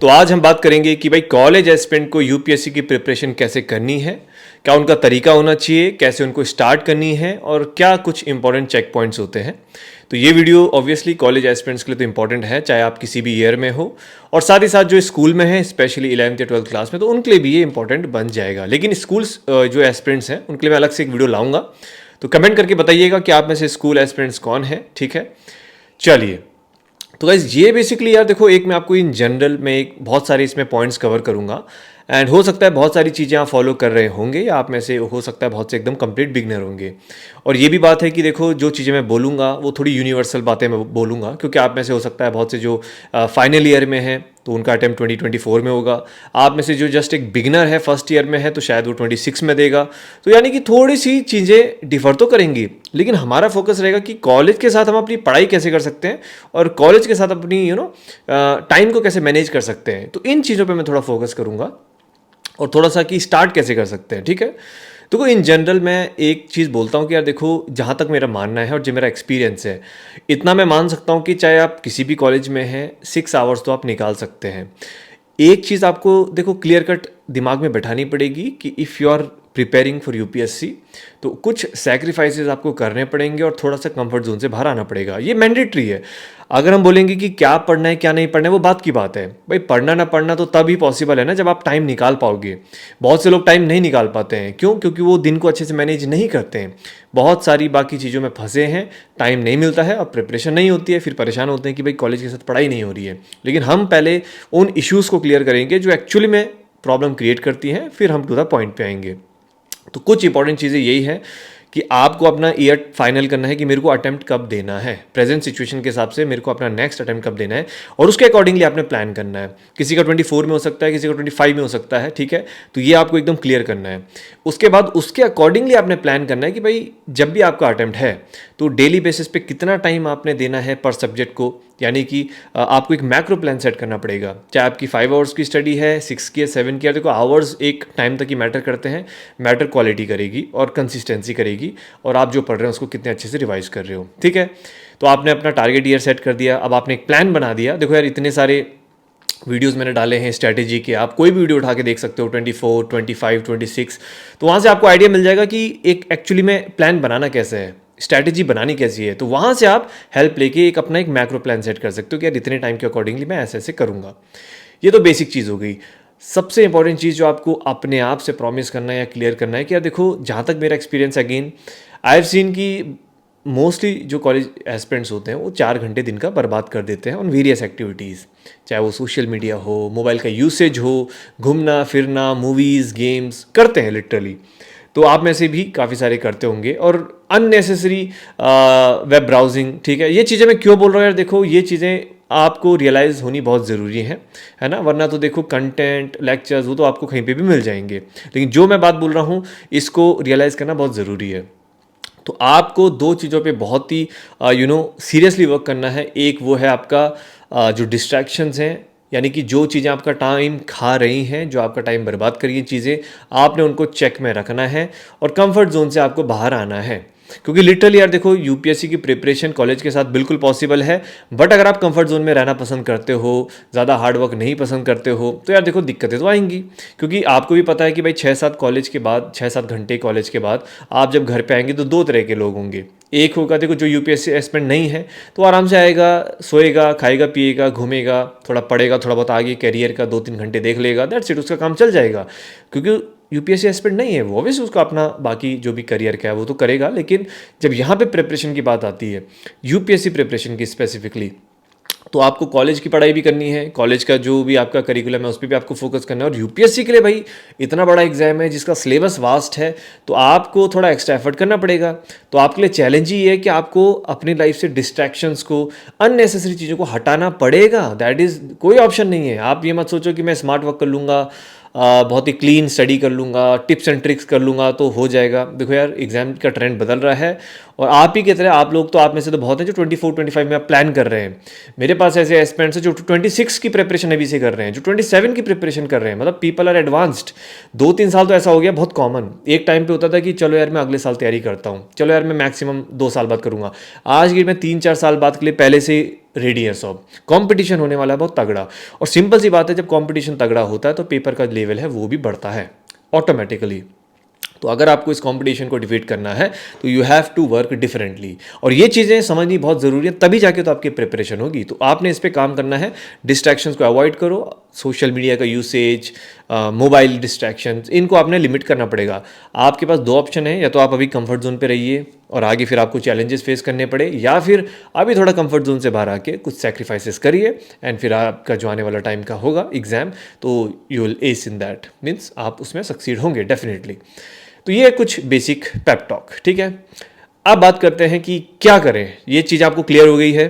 तो आज हम बात करेंगे कि भाई कॉलेज एस्पिरेंट को यूपीएससी की प्रिपरेशन कैसे करनी है, क्या उनका तरीका होना चाहिए, कैसे उनको स्टार्ट करनी है और क्या कुछ इंपॉर्टेंट चेक पॉइंट्स होते हैं। तो ये वीडियो ऑब्वियसली कॉलेज एस्पिरेंट्स के लिए तो इंपॉर्टेंट है, चाहे आप किसी भी ईयर में हो, और साथ ही साथ जो स्कूल में है स्पेशली 11th या 12th क्लास में, तो उनके लिए भी ये इंपॉर्टेंट बन जाएगा। लेकिन स्कूल्स जो एस्पिरेंट्स हैं उनके लिए मैं अलग से एक वीडियो लाऊंगा, तो कमेंट करके बताइएगा कि आप में से स्कूल एस्पिरेंट्स कौन है। ठीक है, चलिए। तो गाइज ये बेसिकली यार देखो, एक मैं आपको इन जनरल में एक बहुत सारे इसमें पॉइंट्स कवर करूंगा, एंड हो सकता है बहुत सारी चीज़ें आप फॉलो कर रहे होंगे या आप में से हो सकता है बहुत से एकदम कंप्लीट बिगनर होंगे। और ये भी बात है कि देखो, जो चीज़ें मैं बोलूँगा वो थोड़ी यूनिवर्सल बातें मैं बोलूँगा, क्योंकि आप में से हो सकता है बहुत से जो फाइनल ईयर में है तो उनका अटेम्प्ट 2024 में होगा। आप में से जो जस्ट एक बिगनर है, फर्स्ट ईयर में है, तो शायद वो 26 में देगा। तो यानी कि थोड़ी सी चीज़ें डिफर तो करेंगी, लेकिन हमारा फोकस रहेगा कि कॉलेज के साथ हम अपनी पढ़ाई कैसे कर सकते हैं और कॉलेज के साथ अपनी टाइम को कैसे मैनेज कर सकते हैं। तो इन चीज़ों पे मैं थोड़ा फोकस करूँगा और थोड़ा सा कि स्टार्ट कैसे कर सकते हैं। ठीक है, तो इन जनरल मैं एक चीज़ बोलता हूँ कि यार देखो, जहाँ तक मेरा मानना है और जो मेरा एक्सपीरियंस है, इतना मैं मान सकता हूँ कि चाहे आप किसी भी कॉलेज में हैं, 6 आवर्स तो आप निकाल सकते हैं। एक चीज़ आपको देखो क्लियर कट दिमाग में बैठानी पड़ेगी कि if you are preparing for UPSC, तो कुछ सैक्रिफाइसेस आपको करने पड़ेंगे और थोड़ा सा कंफर्ट जोन से बाहर आना पड़ेगा। ये मैंडेटरी है। अगर हम बोलेंगे कि क्या पढ़ना है क्या नहीं पढ़ना है, वो बात की बात है। भाई पढ़ना ना पढ़ना तो तभी पॉसिबल है ना जब आप टाइम निकाल पाओगे। बहुत से लोग टाइम नहीं निकाल पाते हैं, क्यों? क्योंकि वो दिन को अच्छे से मैनेज नहीं करते हैं, बहुत सारी बाकी चीज़ों में फंसे हैं, टाइम नहीं मिलता है और प्रिपरेशन नहीं होती है, फिर परेशान होते हैं कि भाई कॉलेज के साथ पढ़ाई नहीं हो रही है। लेकिन हम पहले उन इश्यूज़ को क्लियर करेंगे जो एक्चुअली में प्रॉब्लम क्रिएट करती हैं, फिर हम टू द पॉइंट पे आएंगे। तो कुछ इंपॉर्टेंट चीज़ें यही है कि आपको अपना ईयर फाइनल करना है कि मेरे को अटेम्प्ट कब देना है, प्रेजेंट सिचुएशन के हिसाब से मेरे को अपना नेक्स्ट अटेम्प्ट कब देना है, और उसके अकॉर्डिंगली आपने प्लान करना है। किसी का 24 में हो सकता है, किसी का 25 में हो सकता है। ठीक है, तो ये आपको एकदम क्लियर करना है। उसके बाद उसके अकॉर्डिंगली आपने प्लान करना है कि भाई जब भी आपका अटेम्प्ट है तो डेली बेसिस पे कितना टाइम आपने देना है पर सब्जेक्ट को। यानी कि आपको एक मैक्रो प्लान सेट करना पड़ेगा, चाहे आपकी 5 आवर्स की स्टडी है, 6 की है, 7 की है। देखो आवर्स एक टाइम तक ही मैटर करते हैं, मैटर क्वालिटी करेगी और कंसिस्टेंसी करेगी, और आप जो पढ़ रहे हैं उसको कितने अच्छे से रिवाइज कर रहे हो। ठीक है, तो आपने अपना टारगेट ईयर सेट कर दिया, अब आपने एक प्लान बना दिया। देखो यार, इतने सारे वीडियोस मैंने डाले हैं स्ट्रैटेजी के, आप कोई भी वीडियो उठा के देख सकते हो, 24, 25, 26। तो वहाँ से आपको आइडिया मिल जाएगा कि एक एक्चुअली में प्लान बनाना कैसे है, स्ट्रैटेजी बनानी कैसी है। तो वहाँ से आप हेल्प लेके एक अपना एक मैक्रो प्लान सेट कर सकते हो कि यार इतने टाइम के अकॉर्डिंगली मैं ऐसे ऐसे करूँगा। ये तो बेसिक चीज़ हो गई। सबसे इंपॉर्टेंट चीज़ जो आपको अपने आप से प्रॉमिस करना है या क्लियर करना है कि यार देखो, जहाँ तक मेरा experience, again I have seen कि मोस्टली जो कॉलेज एस्पिरेंट्स होते हैं वो 4 घंटे दिन का बर्बाद कर देते हैं ऑन वेरियस एक्टिविटीज़, चाहे वो सोशल मीडिया हो, मोबाइल का यूसेज हो, घूमना फिरना, मूवीज़, गेम्स करते हैं लिटरली। तो आप में से भी काफ़ी सारे करते होंगे, और अननेसेसरी वेब ब्राउजिंग। ठीक है, ये चीज़ें मैं क्यों बोल रहा हूँ यार, देखो ये चीज़ें आपको रियलाइज़ होनी बहुत ज़रूरी है ना। वरना तो देखो कंटेंट, लेक्चर्स वो तो आपको कहीं पे भी मिल जाएंगे, लेकिन जो मैं बात बोल रहा हूँ इसको रियलाइज़ करना बहुत ज़रूरी है। तो आपको 2 चीज़ों पे बहुत ही सीरियसली वर्क करना है। एक वो है आपका जो डिस्ट्रैक्शंस हैं, यानी कि जो चीज़ें आपका टाइम खा रही हैं, जो आपका टाइम बर्बाद कर रही हैं चीज़ें, आपने उनको चेक में रखना है और कंफर्ट जोन से आपको बाहर आना है। क्योंकि लिटरली यार देखो, यूपीएससी की प्रिपरेशन कॉलेज के साथ बिल्कुल पॉसिबल है, बट अगर आप कंफर्ट जोन में रहना पसंद करते हो, ज़्यादा हार्ड वर्क नहीं पसंद करते हो, तो यार देखो दिक्कतें तो आएंगी। क्योंकि आपको भी पता है कि भाई 6-7 कॉलेज के बाद, 6-7 घंटे कॉलेज के बाद आप जब घर पे आएंगे तो 2 तरह के लोग होंगे। एक होगा देखो जो यूपीएससी एस्पिरेंट नहीं है, तो आराम से आएगा, सोएगा, खाएगा, पिएगा, घूमेगा, थोड़ा पढ़ेगा, थोड़ा बहुत आगे करियर का 2-3 घंटे देख लेगा, दैट्स इट, उसका काम चल जाएगा। क्योंकि यूपीएससी एस्पिरेंट नहीं है वो, ऑब्वियसली उसका अपना बाकी जो भी करियर का है वो तो करेगा। लेकिन जब यहाँ पे प्रिपरेशन की बात आती है, यूपीएससी प्रिपरेशन की स्पेसिफिकली, तो आपको कॉलेज की पढ़ाई भी करनी है, कॉलेज का जो भी आपका करिकुलम है उस पर भी आपको फोकस करना है। और यूपीएससी के लिए भाई इतना बड़ा एग्जाम है जिसका सिलेबस वास्ट है, तो आपको थोड़ा एक्स्ट्रा एफर्ट करना पड़ेगा। तो आपके लिए चैलेंज ही है कि आपको अपनी लाइफ से डिस्ट्रैक्शंस को, अननेसेसरी चीज़ों को हटाना पड़ेगा। दैट इज़ कोई ऑप्शन नहीं है। आप ये मत सोचो कि मैं स्मार्ट वर्क कर लूँगा, बहुत ही क्लीन स्टडी कर लूँगा, टिप्स एंड ट्रिक्स कर लूँगा तो हो जाएगा। देखो यार, एग्जाम का ट्रेंड बदल रहा है, और आप ही की तरह आप लोग तो, आप में से तो बहुत हैं जो 24-25 में आप प्लान कर रहे हैं। मेरे पास ऐसे एस्पिरेंट्स हैं जो 26 की प्रिपरेशन अभी से कर रहे हैं, जो 27 की प्रिपरेशन कर रहे हैं। मतलब पीपल आर एडवांस्ड। 2-3 साल तो ऐसा हो गया बहुत कॉमन। एक टाइम पे होता था कि चलो यार मैं अगले साल तैयारी करता हूँ, चलो यार मैं मैक्सिमम 2 साल बाद करूँगा। आज की मैं 3-4 साल बाद के लिए पहले से रेडी हैं सब। कंपटीशन होने वाला है बहुत तगड़ा, और सिंपल सी बात है, जब कंपटीशन तगड़ा होता है तो पेपर का लेवल है वो भी बढ़ता है ऑटोमेटिकली। तो अगर आपको इस कंपटीशन को डिफीट करना है तो you have to work differently, और ये चीज़ें समझनी बहुत ज़रूरी है, तभी जाके तो आपकी प्रिपरेशन होगी। तो आपने इस पर काम करना है, डिस्ट्रैक्शंस को अवॉइड करो, सोशल मीडिया का यूसेज, मोबाइल डिस्ट्रैक्शंस, इनको आपने लिमिट करना पड़ेगा। आपके पास दो ऑप्शन है, या तो आप अभी कंफर्ट जोन पे रहिए और आगे फिर आपको चैलेंजेस फेस करने पड़े, या फिर अभी थोड़ा कंफर्ट जोन से बाहर आके कुछ सेक्रीफाइसेस करिए, एंड फिर आपका जो आने वाला टाइम का होगा एग्जाम, तो you will S in that, means आप उसमें सक्सीड होंगे डेफिनेटली। तो ये कुछ बेसिक पेप टॉक, ठीक है। अब बात करते हैं कि क्या करें। ये चीज़ आपको क्लियर हो गई है।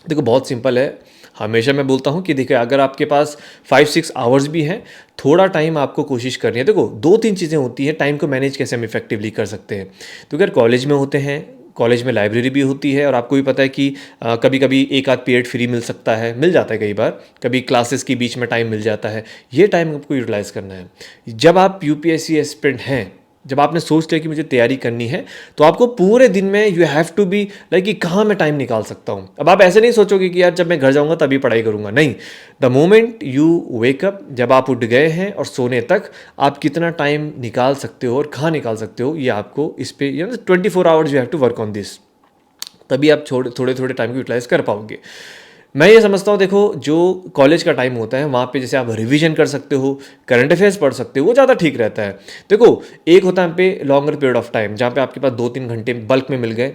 देखो बहुत सिंपल है, हमेशा मैं बोलता हूँ कि देखिए अगर आपके पास 5-6 आवर्स भी हैं, थोड़ा टाइम आपको कोशिश करनी है। देखो 2-3 चीज़ें होती हैं टाइम को मैनेज कैसे हम इफेक्टिवली कर सकते हैं। तो अगर कॉलेज में होते हैं, कॉलेज में लाइब्रेरी भी होती है, और आपको भी पता है कि कभी कभी एक आध पीरियड फ्री मिल सकता है, मिल जाता है कई बार, कभी क्लासेस के बीच में टाइम मिल जाता है। ये टाइम आपको यूटिलाइज़ करना है। जब आप यूपीएससी एस्पिरेंट हैं, जब आपने सोच लिया कि मुझे तैयारी करनी है, तो आपको पूरे दिन में you have to be like कि कहाँ मैं टाइम निकाल सकता हूँ। अब आप ऐसे नहीं सोचोगे कि यार जब मैं घर जाऊँगा तभी पढ़ाई करूँगा, नहीं। द मोमेंट यू वेकअप, जब आप उठ गए हैं और सोने तक आप कितना टाइम निकाल सकते हो और कहाँ निकाल सकते हो, ये आपको इस पर 24 hours you have to work on this, तभी आप थोड़े थोड़े टाइम को यूटिलाइज कर पाओगे। मैं ये समझता हूँ, देखो जो कॉलेज का टाइम होता है वहाँ पे जैसे आप रिवीजन कर सकते हो, करंट अफेयर्स पढ़ सकते हो, वो ज़्यादा ठीक रहता है। देखो एक होता है पे लॉन्गर पीरियड ऑफ टाइम, जहाँ पे आपके पास 2-3 घंटे बल्क में मिल गए,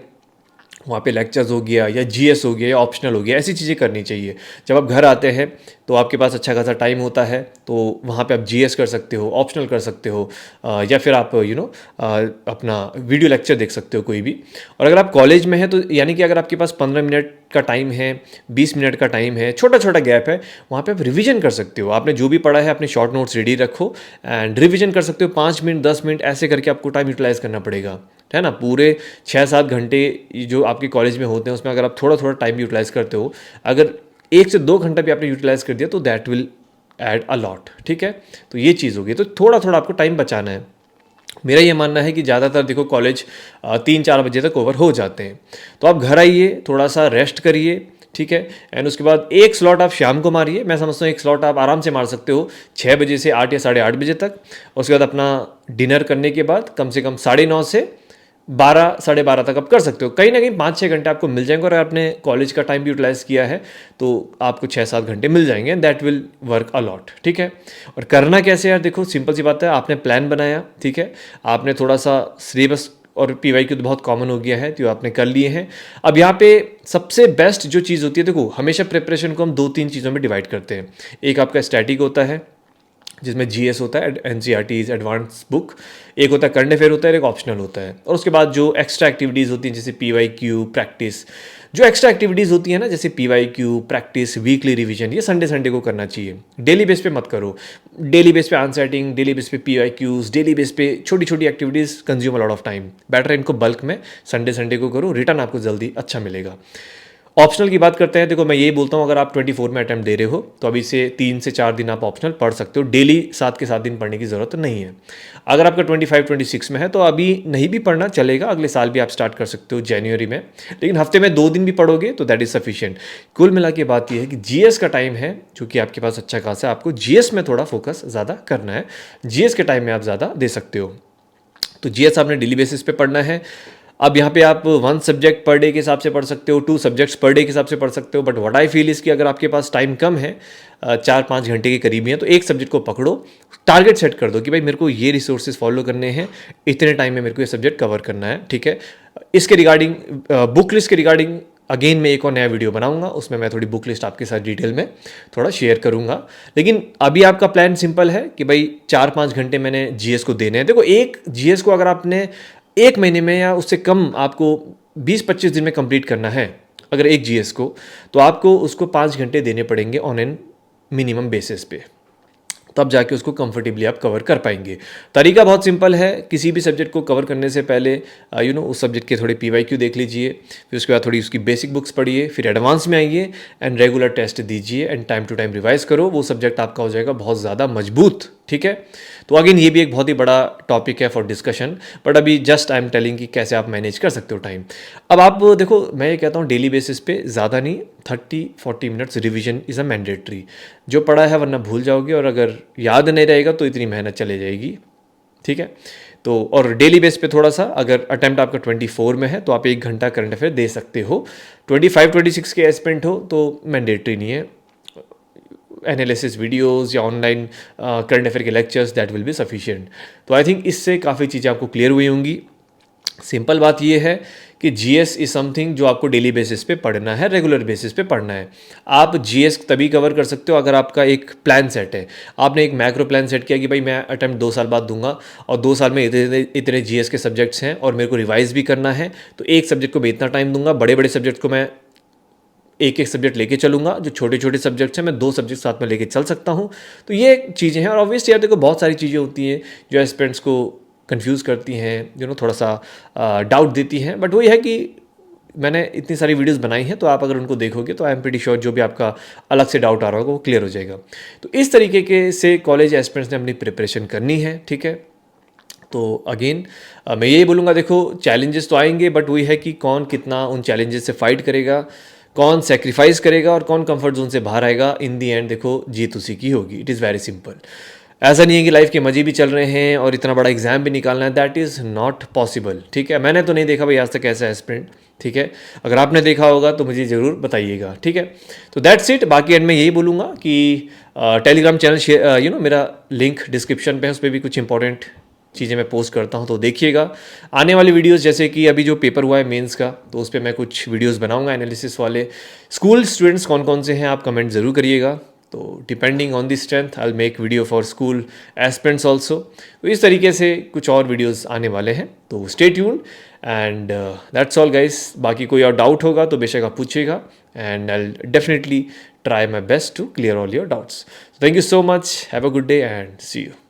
वहाँ पे लेक्चर्स हो गया या जीएस हो गया या ऑप्शनल हो गया, ऐसी चीज़ें करनी चाहिए। जब आप घर आते हैं तो आपके पास अच्छा खासा टाइम होता है, तो वहाँ पे आप जीएस कर सकते हो, ऑप्शनल कर सकते हो, या फिर आप अपना वीडियो लेक्चर देख सकते हो कोई भी। और अगर आप कॉलेज में हैं तो यानी कि अगर आपके पास 15 मिनट का टाइम है, 20 मिनट का टाइम है, छोटा छोटा गैप है, वहाँ पे आप रिवीजन कर सकते हो। आपने जो भी पढ़ा है अपने शॉर्ट नोट्स रेडी रखो एंड रिवीजन कर सकते हो। 5 मिनट 10 मिनट ऐसे करके आपको टाइम यूटिलाइज करना पड़ेगा, है ना। पूरे 6-7 घंटे जो आपके कॉलेज में होते हैं उसमें अगर आप थोड़ा थोड़ा टाइम यूटिलाइज करते हो, अगर 1 से 2 घंटा भी आपने यूटिलाइज कर दिया तो that will add a lot, ठीक है। तो ये चीज़ होगी, तो थोड़ा थोड़ा आपको टाइम बचाना है। मेरा ये मानना है कि ज़्यादातर देखो कॉलेज 3-4 बजे तक ओवर हो जाते हैं, तो आप घर आइए, थोड़ा सा रेस्ट करिए, ठीक है। एंड उसके बाद एक स्लॉट आप शाम को मारिए। मैं समझता हूँ एक स्लॉट आप आराम से मार सकते हो 6 बजे से 8 या 8:30 बजे तक। उसके बाद अपना डिनर करने के बाद कम से कम 9:30 से 12, 12:30 तक आप कर सकते हो। कहीं ना कहीं 5-6 घंटे आपको मिल जाएंगे, और आपने कॉलेज का टाइम भी यूटिलाइज़ किया है तो आपको 6-7 घंटे मिल जाएंगे, and that will work allot, ठीक है। और करना कैसे यार, देखो सिंपल सी बात है, आपने प्लान बनाया, ठीक है, आपने थोड़ा सा सिलेबस और पीवाईक्यू तो बहुत कॉमन हो गया है तो आपने कर लिए हैं। अब यहाँ पे सबसे बेस्ट जो चीज़ होती है, देखो हमेशा प्रिपरेशन को हम 2-3 चीज़ों में डिवाइड करते हैं। एक आपका स्टैटिक होता है जिसमें जीएस होता है, एनसीईआरटीज एडवांस बुक, एक होता है करंट अफेयर होता है, एक ऑप्शनल होता है। और उसके बाद जो एक्स्ट्रा एक्टिविटीज़ होती हैं जैसे पीवाईक्यू प्रैक्टिस, जो एक्स्ट्रा एक्टिविटीज़ होती है ना जैसे पीवाईक्यू प्रैक्टिस, वीकली रिवीजन, ये संडे संडे को करना चाहिए, डेली बेस पे मत करो। डेली बेस पे आंसर, डेली बेस पे पीवाईक्यूज, डेली बेस पे छोटी छोटी activities consume a lot of time. Better है इनको बल्क में संडे संडे को करो, रिटर्न आपको जल्दी अच्छा मिलेगा। ऑप्शनल की बात करते हैं, देखो मैं यही बोलता हूँ, अगर आप 24 में अटैम्प्ट दे रहे हो तो अभी से 3 से 4 दिन आप ऑप्शनल पढ़ सकते हो, डेली 7 के 7 दिन पढ़ने की ज़रूरत नहीं है। अगर आपका 25-26 में है तो अभी नहीं भी पढ़ना चलेगा, अगले साल भी आप स्टार्ट कर सकते हो जनवरी में, लेकिन हफ्ते में 2 दिन भी पढ़ोगे तो दैट इज़ सफिशिएंट। कुल मिला के बात यह है कि जीएस का टाइम है जो कि आपके पास अच्छा खासा है, आपको जीएस में थोड़ा फोकस ज़्यादा करना है, जीएस के टाइम में आप ज़्यादा दे सकते हो। तो जीएस आपने डेली बेसिस पे पढ़ना है। अब यहाँ पे आप 1 सब्जेक्ट पर डे के हिसाब से पढ़ सकते हो, 2 सब्जेक्ट्स पर डे के हिसाब से पढ़ सकते हो, बट व्हाट आई फील इसकी अगर आपके पास टाइम कम है, 4-5 घंटे के करीब है, तो एक सब्जेक्ट को पकड़ो, टारगेट सेट कर दो कि भाई मेरे को ये रिसोर्सेज फॉलो करने हैं, इतने टाइम में मेरे को ये सब्जेक्ट कवर करना है, ठीक है। इसके रिगार्डिंग बुक लिस्ट के रिगार्डिंग अगेन मैं एक और नया वीडियो बनाऊंगा, उसमें मैं थोड़ी बुक लिस्ट आपके साथ डिटेल में थोड़ा शेयर करूंगा। लेकिन अभी आपका प्लान सिंपल है कि भाई 4-5 घंटे मैंने जीएस को देने हैं। देखो एक जीएस को अगर आपने 1 महीने में या उससे कम आपको 20-25 दिन में कंप्लीट करना है, अगर एक जीएस को, तो आपको उसको 5 घंटे देने पड़ेंगे ऑन एन मिनिमम बेसिस पे, तब जाके उसको कंफर्टेबली आप कवर कर पाएंगे। तरीका बहुत सिंपल है, किसी भी सब्जेक्ट को कवर करने से पहले उस सब्जेक्ट के थोड़े पीवाईक्यू देख लीजिए, फिर उसके बाद थोड़ी उसकी बेसिक बुक्स पढ़िए, फिर एडवांस में आइए एंड रेगुलर टेस्ट दीजिए and time to time revise करो। वो सब्जेक्ट आपका हो जाएगा बहुत ज़्यादा मजबूत ठीक है। तो अगेन ये भी एक बहुत ही बड़ा टॉपिक है फॉर डिस्कशन, बट अभी जस्ट आई एम टेलिंग कि कैसे आप मैनेज कर सकते हो टाइम। अब आप देखो, मैं ये कहता हूँ डेली बेसिस पे ज़्यादा नहीं, 30-40 minutes revision is a mandatory. जो पढ़ा है वरना भूल जाओगे, और अगर याद नहीं रहेगा तो इतनी मेहनत चले जाएगी, ठीक है। तो और डेली बेस पे थोड़ा सा, अगर अटेम्प्ट आपका 24 में है तो आप 1 घंटा करंट अफेयर दे सकते हो। 25-26 के एस्पेंट हो तो मैंडेटरी नहीं है। एनालिसिस वीडियोस या ऑनलाइन करंट अफेयर के lectures, that will be sufficient. तो आई थिंक इससे काफ़ी चीज़ें आपको क्लियर हुई होंगी। सिंपल बात ये है कि जीएस इज समथिंग जो आपको डेली बेसिस पे पढ़ना है, रेगुलर बेसिस पे पढ़ना है। आप जीएस तभी कवर कर सकते हो अगर आपका एक प्लान सेट है। आपने एक मैक्रो प्लान सेट किया कि भाई मैं अटेम्प्ट 2 साल बाद दूंगा, और 2 साल में इतने इतने जीएस के सब्जेक्ट्स हैं और मेरे को रिवाइज भी करना है, तो एक सब्जेक्ट को मैं इतना टाइम दूंगा, बड़े बड़े सब्जेक्ट को मैं एक एक सब्जेक्ट लेके चलूंगा, जो छोटे छोटे सब्जेक्ट्स हैं मैं 2 सब्जेक्ट साथ में लेके चल सकता हूँ। तो ये चीज़ें हैं। और ऑब्वियसली यार देखो, बहुत सारी चीज़ें होती हैं जो एस्पिरेंट्स को कंफ्यूज करती हैं, थोड़ा सा डाउट देती हैं, बट वही है कि मैंने इतनी सारी वीडियोस बनाई हैं, तो आप अगर उनको देखोगे तो आई एम प्रीटी श्योर जो भी आपका अलग से डाउट आ रहा होगा वो क्लियर हो जाएगा। तो इस तरीके के से कॉलेज एस्पिरेंट्स ने अपनी प्रिपरेशन करनी है, ठीक है। तो अगेन मैं यही बोलूँगा, देखो चैलेंजेस तो आएंगे, बट वही है कि कौन कितना उन चैलेंजेस से फाइट करेगा, कौन सेक्रीफाइस करेगा और कौन कंफर्ट जोन से बाहर आएगा। इन दी एंड देखो, जीत उसी की होगी। It is very simple. ऐसा नहीं है कि लाइफ के मजे भी चल रहे हैं और इतना बड़ा एग्जाम भी निकालना है, दैट इज़ नॉट पॉसिबल, ठीक है। मैंने तो नहीं देखा भाई आज तक ऐसा एस्पिरेंट, ठीक है। अगर आपने देखा होगा तो मुझे ज़रूर बताइएगा, ठीक है। तो दैट्स इट। बाकी एंड में यही बोलूँगा कि टेलीग्राम चैनल शेयर, मेरा लिंक डिस्क्रिप्शन पे है, उस पर भी कुछ इंपॉर्टेंट चीज़ें मैं पोस्ट करता हूँ, तो देखिएगा। आने वाली वीडियोस, जैसे कि अभी जो पेपर हुआ है मेंस का, तो उस पर मैं कुछ वीडियोस बनाऊंगा एनालिसिस वाले। स्कूल स्टूडेंट्स कौन कौन से हैं आप कमेंट ज़रूर करिएगा। तो depending on the strength I will make video for school aspirants also. तो इस तरीके से कुछ और वीडियोस आने वाले हैं, तो stay tuned and that's all guys. बाकी कोई और डाउट होगा तो बेशक आप पूछिएगा, and I will definitely try my best to clear all your doubts. So thank you so much. Have a good day and see you.